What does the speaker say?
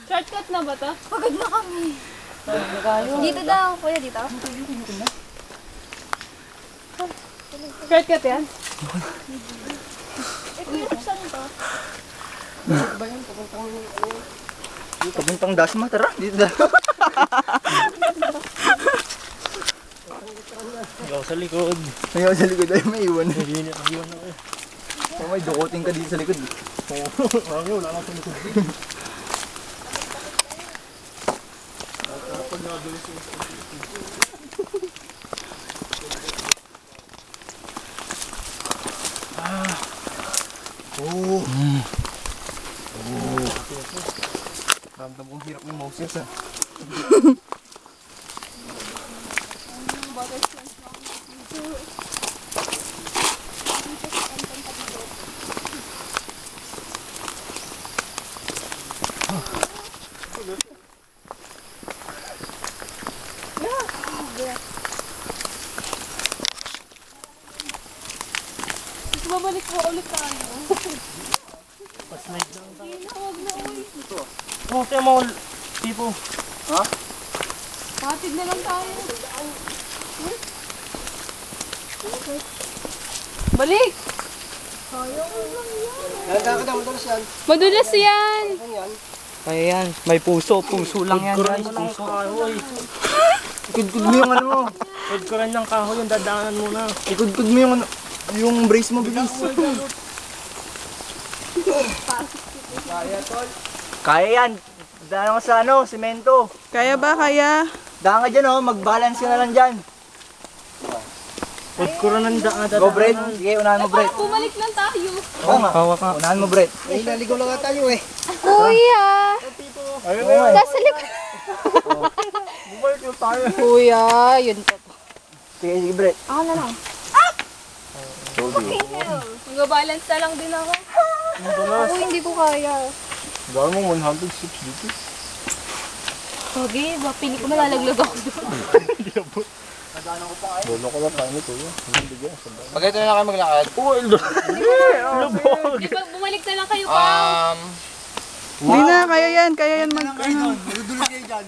Shortcut na ba to? Pagod na kami. Dito daw, kuya, dito. Shortcut yan? Kuya, saan to? Pabuntang Dasma, tara. Dito daw. Ikaw sa likod. Ayaw sa likod ay may iwan. Naiwan ako eh. Oh, may dukuting ka dito sa likod. Oo, wala ka sa likod. Oh. Ramdam kong hirap ng Moses ah. Babalik po ulit tayo. Pa-slide lang tayo. Hindi na, huwag na uwi. Oh, tayo mga tipo. Ha? Patid na lang tayo. Balik! Madulas yan. Kaya yan, may puso lang yan Kudkuran guys, mo ng puso. kahoy. Ikudkud mo yung ano mo. Kudkuran ng kahoy yung dadaanan mo na. Ikudkud mo yung ano. Yung brace mo bilis. Kaya yan. Daan ka sa ano, semento. Kaya ba? Kaya? Daan ka dyan oh, mag-balance ka na lang dyan. Kudkuran ng dadaanan. Go Brett. Sige, unahan mo Brett. Bumalik lang tayo. Oo nga. Hawak ka. Unahan mo Brett. Kuya! Oo nga. Nasa likod. Bumalik yung tayo. Kuya, yun pa. Sige, sige Brett. Ako na lang. Mag-balance na lang din ako. Ako hindi ko kaya. Gawin mo 100 steps dito. Okay, pili ko malalaglag ako doon. Bono ko lang tayo nito. Hindi bigyan. Pag ito na kayo maglakad. Oh, lubog. Di ba bumalik na lang kayo pa? Hindi na, kaya yan mag... Madudulo kayo dyan.